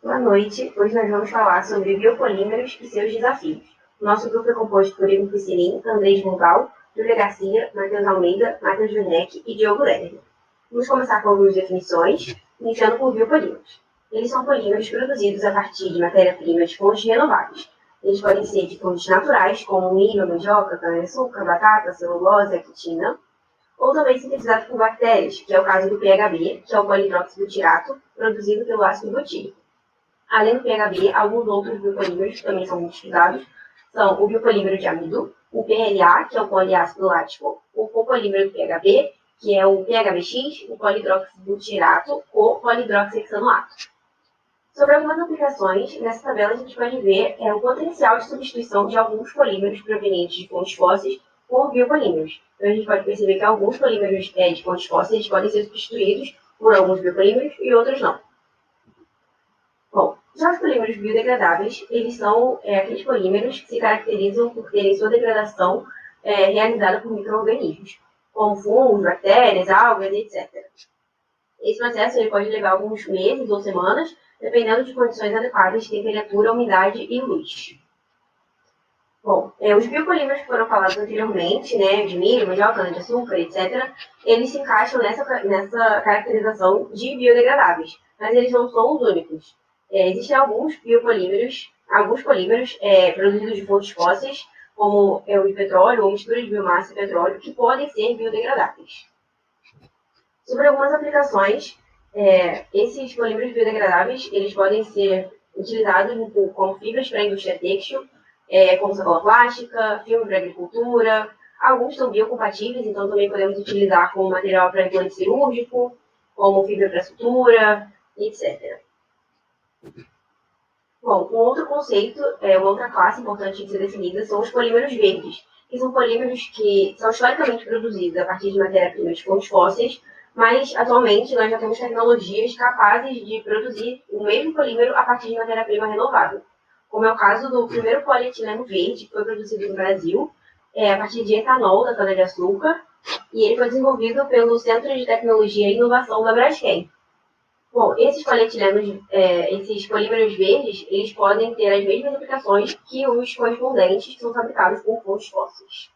Boa noite. Hoje nós vamos falar sobre biopolímeros e seus desafios. Nosso grupo é composto por Igor Piscinin, Andrés Mongal, Júlia Garcia, Matheus Almeida, Matheus Werneck e Diogo Lerner. Vamos começar com algumas definições, iniciando por biopolímeros. Eles são polímeros produzidos a partir de matéria-prima de fontes renováveis. Eles podem ser de fontes naturais, como milho, mandioca, cana-de-açúcar, batata, celulose, quitina, ou também sintetizados por bactérias, que é o caso do PHB, que é o polidroxibutirato, produzido pelo ácido butírico. Além do PHB, alguns outros biopolímeros que também são muito estudados são o biopolímero de amido, o PLA, que é o poliácido lático, o copolímero do PHB, que é o PHBX, o polidroxibutirato ou polidroxihexanoato. Sobre algumas aplicações, nessa tabela a gente pode ver o potencial de substituição de alguns polímeros provenientes de fontes fósseis por biopolímeros. Então a gente pode perceber que alguns polímeros de fontes fósseis podem ser substituídos por alguns biopolímeros e outros não. Bom, já os polímeros biodegradáveis, eles são aqueles polímeros que se caracterizam por terem sua degradação realizada por micro-organismos, como fungos, bactérias, algas, etc. Esse processo ele pode levar alguns meses ou semanas, dependendo de condições adequadas de temperatura, umidade e luz. Bom, os biopolímeros que foram falados anteriormente, de milho, mandioca, cana-de-açúcar, etc., eles se encaixam nessa caracterização de biodegradáveis, mas eles não são os únicos. Existem alguns polímeros produzidos de fontes fósseis, como o de petróleo ou mistura de biomassa e petróleo, que podem ser biodegradáveis. Sobre algumas aplicações, esses polímeros biodegradáveis eles podem ser utilizados como fibras para a indústria têxtil, como sacola plástica, filme para agricultura. Alguns são biocompatíveis, então também podemos utilizar como material para implante cirúrgico, como fibra para sutura, etc. Bom, um outro conceito, uma outra classe importante de ser definida são os polímeros verdes, que são polímeros que são historicamente produzidos a partir de matéria-prima de fontes fósseis, mas atualmente nós já temos tecnologias capazes de produzir o mesmo polímero a partir de matéria-prima renovável, como é o caso do primeiro polietileno verde, que foi produzido no Brasil, a partir de etanol da cana-de-açúcar, e ele foi desenvolvido pelo Centro de Tecnologia e Inovação da Braskem. Bom, esses polímeros verdes, eles podem ter as mesmas aplicações que os correspondentes que são fabricados por fontes fósseis.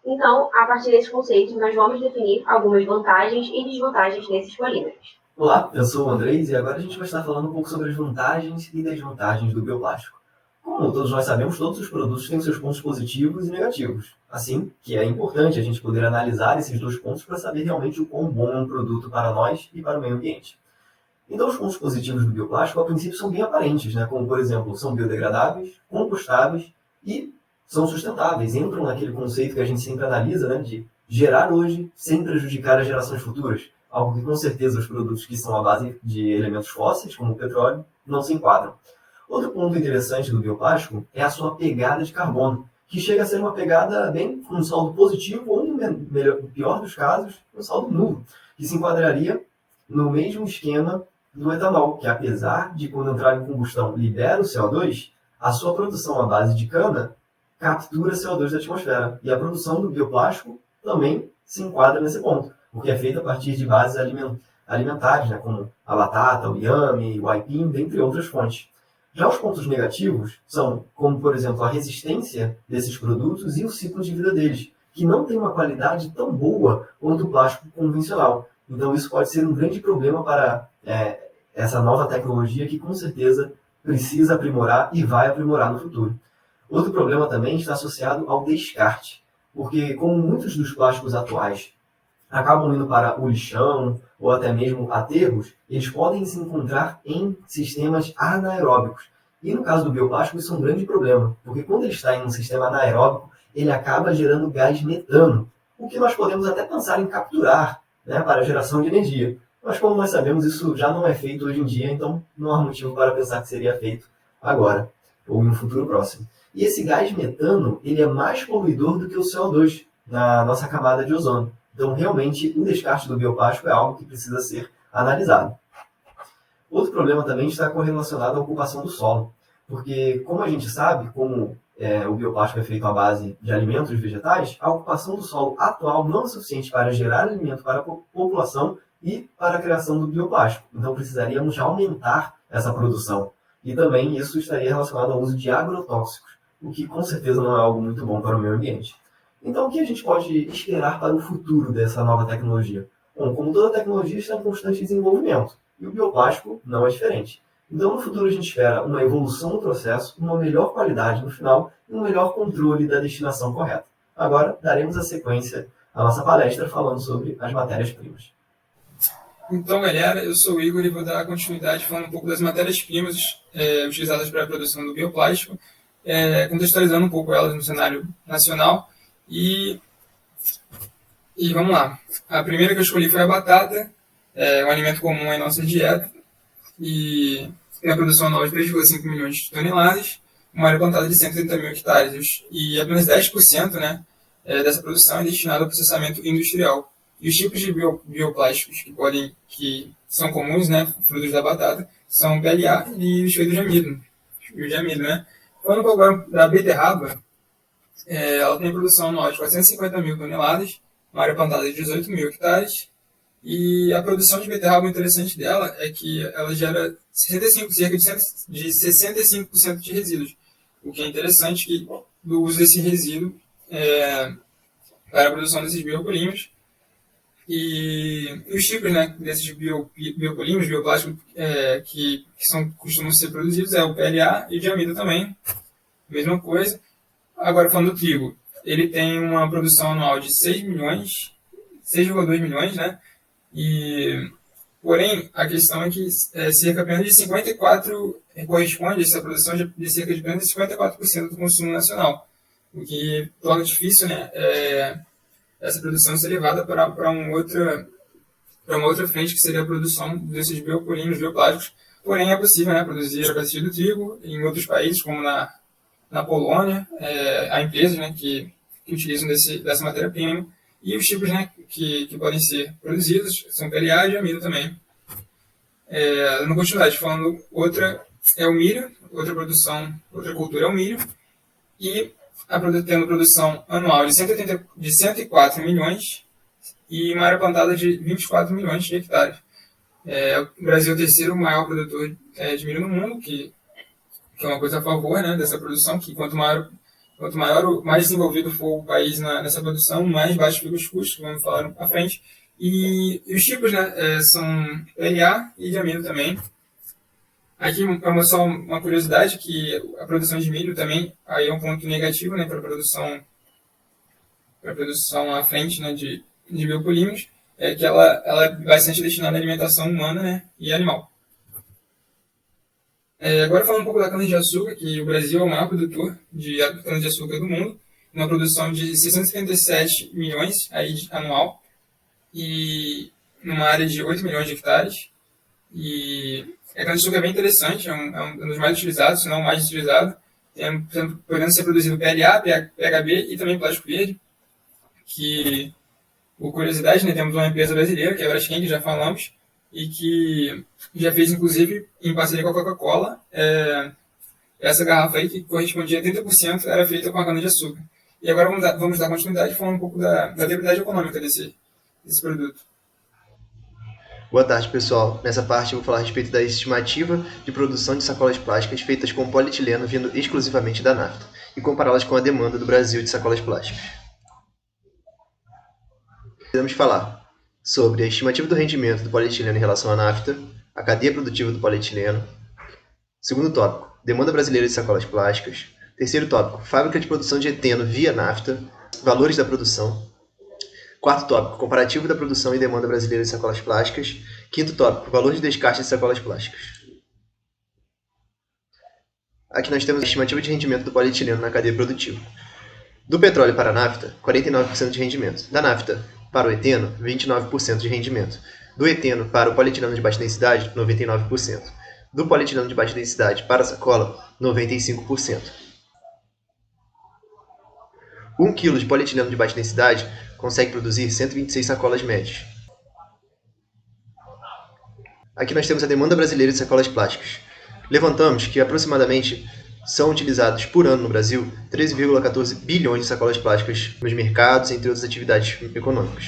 Então, a partir desses conceitos, nós vamos definir algumas vantagens e desvantagens desses polímeros. Olá, eu sou o Andrés e agora a gente vai estar falando um pouco sobre as vantagens e desvantagens do bioplástico. Como todos nós sabemos, todos os produtos têm seus pontos positivos e negativos. Assim que é importante a gente poder analisar esses dois pontos para saber realmente o quão bom é um produto para nós e para o meio ambiente. Então, os pontos positivos do bioplástico, a princípio, são bem aparentes, como, por exemplo, são biodegradáveis, compostáveis e são sustentáveis. Entram naquele conceito que a gente sempre analisa, de gerar hoje sem prejudicar as gerações futuras. Algo que, com certeza, os produtos que são à base de elementos fósseis, como o petróleo, não se enquadram. Outro ponto interessante do bioplástico é a sua pegada de carbono, que chega a ser uma pegada bem com um saldo positivo ou, no pior dos casos, um saldo nulo, que se enquadraria no mesmo esquema do etanol, que apesar de quando entrar em combustão libera o CO2, a sua produção à base de cana captura CO2 da atmosfera. E a produção do bioplástico também se enquadra nesse ponto, porque é feita a partir de bases alimentares, como a batata, o inhame, o aipim, dentre outras fontes. Já os pontos negativos são, como por exemplo, a resistência desses produtos e o ciclo de vida deles, que não tem uma qualidade tão boa quanto o plástico convencional. Então isso pode ser um grande problema para essa nova tecnologia que com certeza precisa aprimorar e vai aprimorar no futuro. Outro problema também está associado ao descarte, porque como muitos dos plásticos atuais acabam indo para o lixão ou até mesmo aterros, eles podem se encontrar em sistemas anaeróbicos. E no caso do bioplástico isso é um grande problema, porque quando ele está em um sistema anaeróbico, ele acaba gerando gás metano, o que nós podemos até pensar em capturar para a geração de energia. Mas como nós sabemos, isso já não é feito hoje em dia, então não há motivo para pensar que seria feito agora, ou em um futuro próximo. E esse gás metano, ele é mais poluidor do que o CO2 na nossa camada de ozônio. Então, realmente, o descarte do bioplástico é algo que precisa ser analisado. Outro problema também está correlacionado à ocupação do solo, porque, como a gente sabe, como o bioplástico é feito à base de alimentos vegetais, a ocupação do solo atual não é suficiente para gerar alimento para a população e para a criação do bioplástico. Então, precisaríamos aumentar essa produção. E também isso estaria relacionado ao uso de agrotóxicos, o que com certeza não é algo muito bom para o meio ambiente. Então, o que a gente pode esperar para o futuro dessa nova tecnologia? Bom, como toda tecnologia está em constante desenvolvimento, e o bioplástico não é diferente. Então, no futuro, a gente espera uma evolução no processo, uma melhor qualidade no final e um melhor controle da destinação correta. Agora, daremos a sequência à nossa palestra falando sobre as matérias-primas. Então, galera, eu sou o Igor e vou dar continuidade falando um pouco das matérias-primas utilizadas para a produção do bioplástico, contextualizando um pouco elas no cenário nacional. E vamos lá. A primeira que eu escolhi foi a batata, um alimento comum em nossa dieta, e tem a produção anual de 3,5 milhões de toneladas, uma área plantada de 130 mil hectares, e apenas 10%, né, dessa produção é destinada ao processamento industrial. E os tipos de bioplásticos que são comuns, né, frutos da batata, são o PLA e os feitos de amido. Né? Falando um pouco agora da beterraba, ela tem produção anual de 450 mil toneladas, uma área plantada de 18 mil hectares, e a produção de beterraba, o interessante dela é que ela gera cerca de 65% de resíduos, o que é interessante que do uso desse resíduo para a produção desses biopolímeros. E os tipos, né, desses biopolímeros, bioplásticos que costumam ser produzidos é o PLA e o de amido também, mesma coisa. Agora, falando do trigo, ele tem uma produção anual de 6,2 milhões, né? Porém, a questão é que cerca apenas de 54% corresponde a essa produção de cerca de apenas 54% do consumo nacional, o que torna difícil, né, essa produção ser levada para uma outra frente, que seria a produção desses biopolímeros, bioplásticos. Porém, é possível, né, produzir a partir do trigo em outros países, como na Polônia, há empresas, né, que utilizam dessa matéria-prima. E os tipos, né, que podem ser produzidos são PLA e de amido também. Na continuidade, falando outra é o milho, outra cultura é o milho, e tendo produção anual de 104 milhões e uma área plantada de 24 milhões de hectares. O Brasil é o terceiro maior produtor de milho no mundo, que é uma coisa a favor, né, dessa produção, que quanto maior, mais desenvolvido for o país nessa produção, mais baixos ficam os custos, vamos falar à frente. E os tipos, né, são PLA e de amido também. Aqui é só uma curiosidade, que a produção de milho também aí é um ponto negativo, né, para a produção à frente, né, de biopolímeros, que ela é bastante destinada à alimentação humana, né, e animal. Agora falando um pouco da cana-de-açúcar, que o Brasil é o maior produtor de cana-de-açúcar do mundo, uma produção de 677 milhões aí, anual, e numa área de 8 milhões de hectares. E a cana-de-açúcar é bem interessante, é um dos mais utilizados, se não o mais utilizado, podendo ser produzido PLA, PHB e também plástico verde, que, por curiosidade, né, temos uma empresa brasileira, que é a Braskem, que já falamos, e que já fez, inclusive, em parceria com a Coca-Cola, essa garrafa aí, que correspondia a 30%, era feita com a cana-de-açúcar. E agora vamos dar continuidade falando um pouco da viabilidade econômica desse produto. Boa tarde, pessoal. Nessa parte eu vou falar a respeito da estimativa de produção de sacolas plásticas feitas com polietileno vindo exclusivamente da NAFTA e compará-las com a demanda do Brasil de sacolas plásticas. Podemos falar sobre a estimativa do rendimento do polietileno em relação à NAFTA, a cadeia produtiva do polietileno. Segundo tópico, demanda brasileira de sacolas plásticas. Terceiro tópico, fábrica de produção de eteno via NAFTA, valores da produção. Quarto tópico, comparativo da produção e demanda brasileira de sacolas plásticas. Quinto tópico, valor de descarte de sacolas plásticas. Aqui nós temos a estimativa de rendimento do polietileno na cadeia produtiva. Do petróleo para a nafta, 49% de rendimento. Da nafta para o eteno, 29% de rendimento. Do eteno para o polietileno de baixa densidade, 99%. Do polietileno de baixa densidade para a sacola, 95%. 1 kg de polietileno de baixa densidade consegue produzir 126 sacolas médias. Aqui nós temos a demanda brasileira de sacolas plásticas. Levantamos que aproximadamente são utilizados por ano no Brasil 13,14 bilhões de sacolas plásticas nos mercados, entre outras atividades econômicas.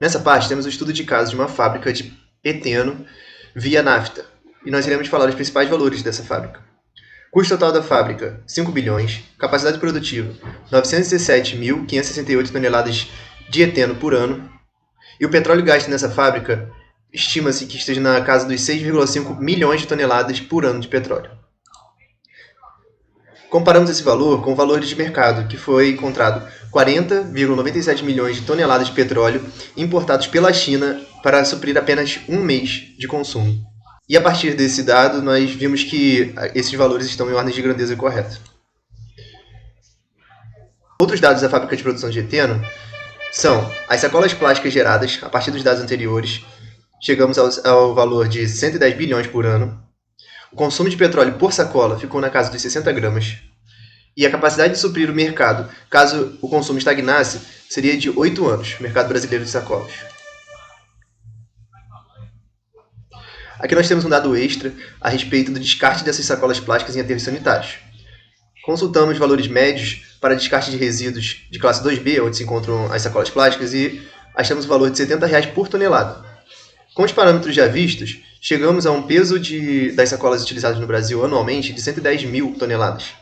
Nessa parte temos o estudo de caso de uma fábrica de eteno via nafta, e nós iremos falar os principais valores dessa fábrica. Custo total da fábrica, 5 bilhões. Capacidade produtiva, 917.568 toneladas de eteno por ano. E o petróleo gasto nessa fábrica estima-se que esteja na casa dos 6,5 milhões de toneladas por ano de petróleo. Comparamos esse valor com o valor de mercado, que foi encontrado 40,97 milhões de toneladas de petróleo importados pela China para suprir apenas um mês de consumo. E a partir desse dado, nós vimos que esses valores estão em ordem de grandeza correta. Outros dados da fábrica de produção de eteno são as sacolas plásticas geradas, a partir dos dados anteriores, chegamos ao valor de 110 bilhões por ano. O consumo de petróleo por sacola ficou na casa dos 60 gramas. E a capacidade de suprir o mercado, caso o consumo estagnasse, seria de 8 anos, mercado brasileiro de sacolas. Aqui nós temos um dado extra a respeito do descarte dessas sacolas plásticas em aterros sanitários. Consultamos valores médios para descarte de resíduos de classe 2B, onde se encontram as sacolas plásticas, e achamos o valor de R$ 70 por tonelada. Com os parâmetros já vistos, chegamos a um peso das sacolas utilizadas no Brasil anualmente de 110 mil toneladas.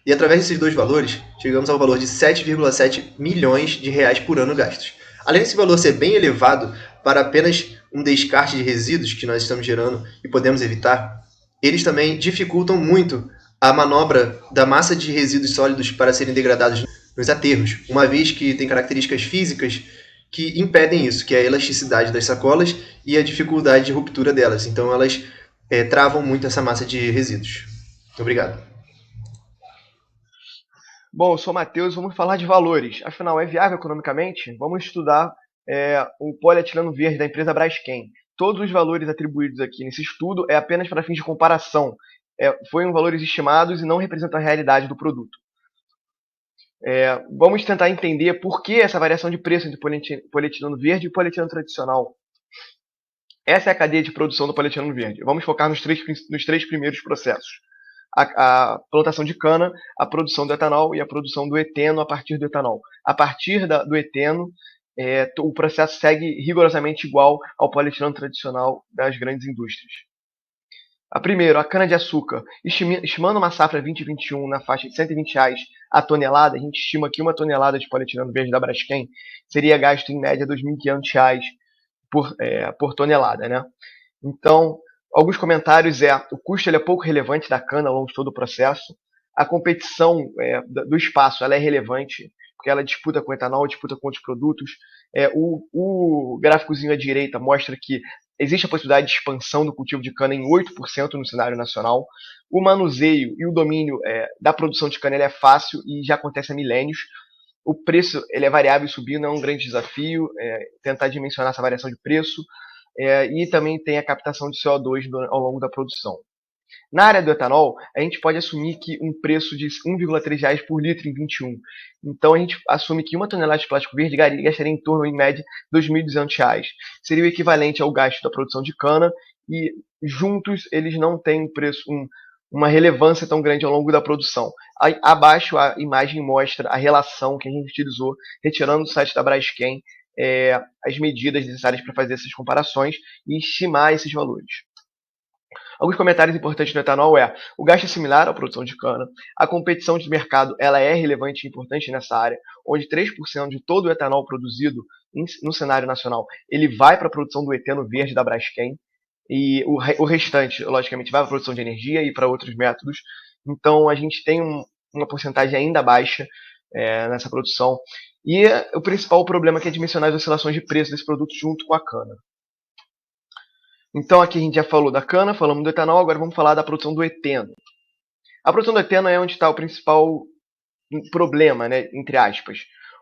E através desses dois valores, chegamos ao valor de 7,7 milhões de reais por ano gastos. Além desse valor ser bem elevado para apenas um descarte de resíduos que nós estamos gerando e podemos evitar, eles também dificultam muito a manobra da massa de resíduos sólidos para serem degradados nos aterros, uma vez que tem características físicas que impedem isso, que é a elasticidade das sacolas e a dificuldade de ruptura delas. Então elas travam muito essa massa de resíduos. Obrigado. Bom, eu sou o Matheus, vamos falar de valores. Afinal, é viável economicamente? Vamos estudar o polietileno verde da empresa Braskem. Todos os valores atribuídos aqui nesse estudo é apenas para fins de comparação. Foram valores estimados e não representam a realidade do produto. Vamos tentar entender por que essa variação de preço entre polietileno verde e polietileno tradicional. Essa é a cadeia de produção do polietileno verde. Vamos focar nos três primeiros processos. A plantação de cana, a produção do etanol e a produção do eteno a partir do etanol. A partir do eteno, o processo segue rigorosamente igual ao polietileno tradicional das grandes indústrias. Primeiro, a cana-de-açúcar. Estimando uma safra 2021 na faixa de R$ 120 a tonelada, a gente estima que uma tonelada de polietileno verde da Braskem seria gasto em média R$ 2.500 por tonelada, né? Então, alguns comentários o custo ele é pouco relevante da cana ao longo de todo o processo. A competição do espaço ela é relevante, porque ela disputa com etanol, disputa com outros produtos. O gráficozinho à direita mostra que existe a possibilidade de expansão do cultivo de cana em 8% no cenário nacional. O manuseio e o domínio da produção de cana ele é fácil e já acontece há milênios. O preço ele é variável e subindo, é um grande desafio tentar dimensionar essa variação de preço. E também tem a captação de CO2 ao longo da produção. Na área do etanol, a gente pode assumir que um preço de R$ 1,3 por litro em 21. Então a gente assume que uma tonelada de plástico verde gastaria em torno, em média, R$ 2.200. Seria o equivalente ao gasto da produção de cana e juntos eles não têm uma relevância tão grande ao longo da produção. Abaixo a imagem mostra a relação que a gente utilizou, retirando do site da Braskem as medidas necessárias para fazer essas comparações e estimar esses valores. Alguns comentários importantes no etanol o gasto é similar à produção de cana, a competição de mercado ela é relevante e importante nessa área, onde 3% de todo o etanol produzido no cenário nacional ele vai para a produção do eteno verde da Braskem, e o restante, logicamente, vai para a produção de energia e para outros métodos. Então a gente tem uma porcentagem ainda baixa nessa produção. E o principal problema é dimensionar as oscilações de preço desse produto junto com a cana. Então aqui a gente já falou da cana, falamos do etanol, agora vamos falar da produção do eteno. A produção do eteno é onde está o principal problema, né, entre aspas,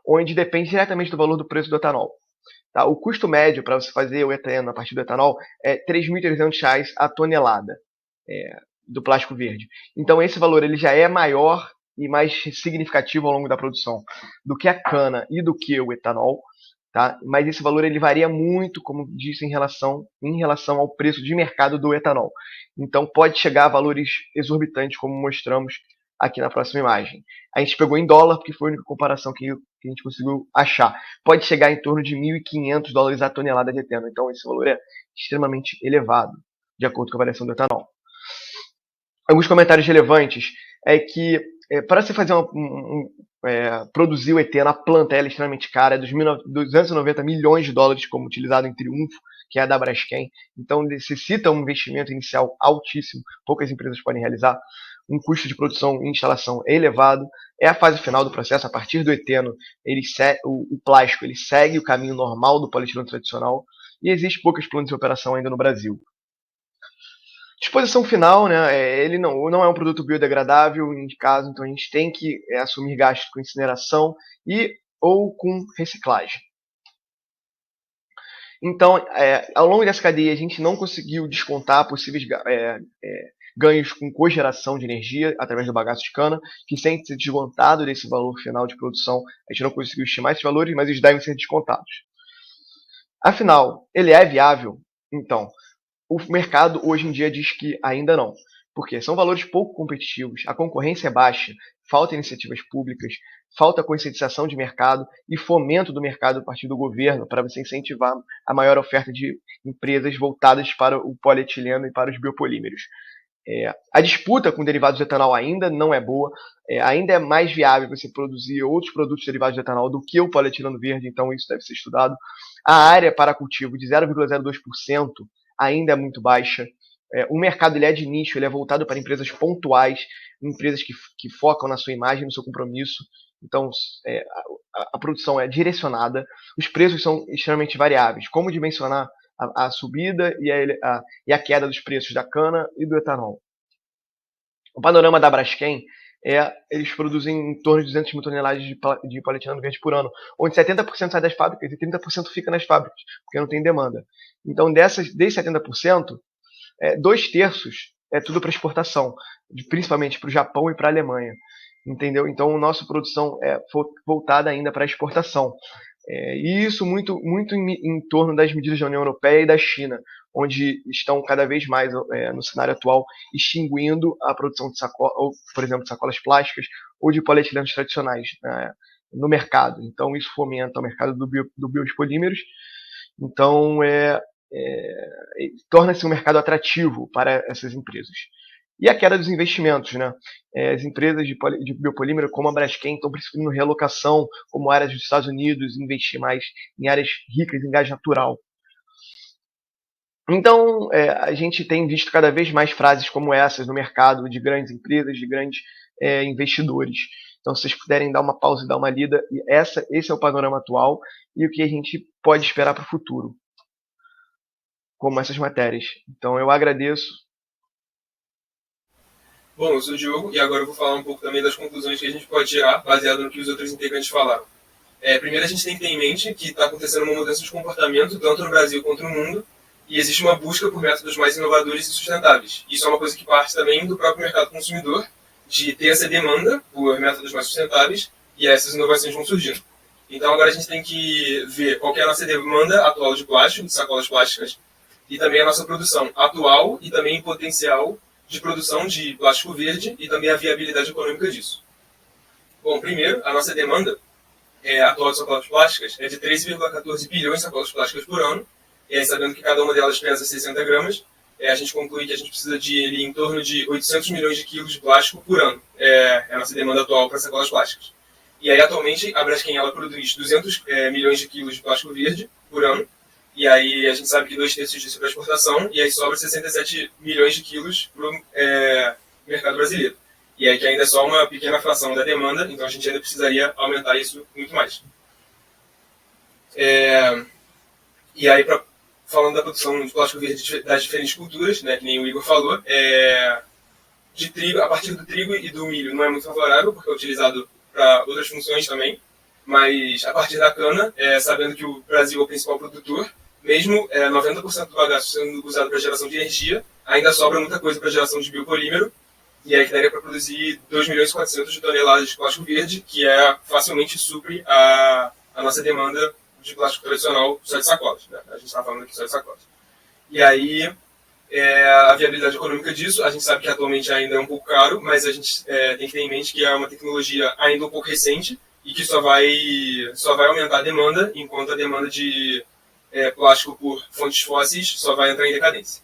onde depende diretamente do valor do preço do etanol. Tá? O custo médio para você fazer o eteno a partir do etanol é R$ 3.300 a tonelada do plástico verde. Então esse valor ele já é maior e mais significativo ao longo da produção do que a cana e do que o etanol. Tá? Mas esse valor ele varia muito, como disse, em relação ao preço de mercado do etanol. Então pode chegar a valores exorbitantes, como mostramos aqui na próxima imagem. A gente pegou em dólar, porque foi a única comparação que a gente conseguiu achar. Pode chegar em torno de $1.500 a tonelada de eteno. Então esse valor é extremamente elevado. de acordo com a variação do etanol. Alguns comentários relevantes é que para se fazer produzir o eteno, a planta é extremamente cara, é dos 290 milhões de dólares, como utilizado em Triunfo, que é a da Braskem. Então necessita um investimento inicial altíssimo, poucas empresas podem realizar. Um custo de produção e instalação elevado. É a fase final do processo. A partir do eteno, o plástico ele segue o caminho normal do polietileno tradicional e existe poucas plantas de operação ainda no Brasil. Disposição final, né, ele não é um produto biodegradável, em caso, então a gente tem que assumir gastos com incineração ou com reciclagem. Então, ao longo dessa cadeia, a gente não conseguiu descontar possíveis ganhos com cogeração de energia através do bagaço de cana, que sem ser descontado desse valor final de produção, a gente não conseguiu estimar esses valores, mas eles devem ser descontados. Afinal, ele é viável? Então, o mercado hoje em dia diz que ainda não, porque são valores pouco competitivos, a concorrência é baixa, falta iniciativas públicas, falta conscientização de mercado e fomento do mercado a partir do governo para você incentivar a maior oferta de empresas voltadas para o polietileno e para os biopolímeros. A disputa com derivados de etanol ainda não é boa, ainda é mais viável você produzir outros produtos derivados de etanol do que o polietileno verde, então isso deve ser estudado. A área para cultivo de 0,02% ainda é muito baixa. O mercado ele é de nicho, ele é voltado para empresas pontuais, empresas que focam na sua imagem, no seu compromisso. Então, a produção é direcionada. Os preços são extremamente variáveis. Como dimensionar a subida e a queda dos preços da cana e do etanol? O panorama da Braskem eles produzem em torno de 200 mil toneladas de polietileno verde por ano, onde 70% sai das fábricas e 30% fica nas fábricas, porque não tem demanda. Então, desses 70%, 2/3 é tudo para exportação, principalmente para o Japão e para a Alemanha. Entendeu? Então, a nossa produção é voltada ainda para a exportação. E isso muito em torno das medidas da União Europeia e da China, onde estão cada vez mais, no cenário atual, extinguindo a produção de sacolas, por exemplo, de sacolas plásticas ou de polietilenos tradicionais no mercado. Então, isso fomenta o mercado do biopolímeros. Então, torna-se um mercado atrativo para essas empresas. E a queda dos investimentos, né? As empresas de biopolímero, como a Braskem, estão preferindo relocação, como áreas dos Estados Unidos, investir mais em áreas ricas em gás natural. Então, a gente tem visto cada vez mais frases como essas no mercado de grandes empresas, de grandes investidores. Então, se vocês puderem dar uma pausa e dar uma lida, esse é o panorama atual e o que a gente pode esperar para o futuro, como essas matérias. Então, eu agradeço. Bom, eu sou o Diogo e agora eu vou falar um pouco também das conclusões que a gente pode tirar, baseado no que os outros integrantes falaram. Primeiro, a gente tem que ter em mente que está acontecendo uma mudança de comportamento, tanto no Brasil quanto no mundo, e existe uma busca por métodos mais inovadores e sustentáveis. Isso é uma coisa que parte também do próprio mercado consumidor, de ter essa demanda por métodos mais sustentáveis, e essas inovações vão surgindo. Então agora a gente tem que ver qual que é a nossa demanda atual de plástico, de sacolas plásticas, e também a nossa produção atual e também potencial de produção de plástico verde e também a viabilidade econômica disso. Bom, primeiro, a nossa demanda atual de sacolas plásticas é de 3,14 bilhões de sacolas plásticas por ano, e aí, sabendo que cada uma delas pesa 60 gramas, a gente conclui que a gente precisa de em torno de 800 milhões de quilos de plástico por ano. É a nossa demanda atual para sacolas plásticas. E aí, atualmente, a Braskem ela produz 200 milhões de quilos de plástico verde por ano, e aí a gente sabe que 2/3 disso é para exportação, e aí sobra 67 milhões de quilos para o mercado brasileiro. E aí que ainda é só uma pequena fração da demanda, então a gente ainda precisaria aumentar isso muito mais. E aí, falando da produção de plástico verde das diferentes culturas, né, que nem o Igor falou, de trigo, a partir do trigo e do milho não é muito favorável, porque é utilizado para outras funções também, mas a partir da cana, sabendo que o Brasil é o principal produtor, mesmo 90% do bagaço sendo usado para geração de energia, ainda sobra muita coisa para geração de biopolímero, e aí que daria para produzir 2,4 milhões de toneladas de plástico verde, que facilmente supre a nossa demanda de plástico tradicional só de sacolas. Né? A gente está falando aqui só de sacolas. E aí, a viabilidade econômica disso, a gente sabe que atualmente ainda é um pouco caro, mas a gente tem que ter em mente que é uma tecnologia ainda um pouco recente e que só vai aumentar a demanda, enquanto a demanda de plástico por fontes fósseis só vai entrar em decadência.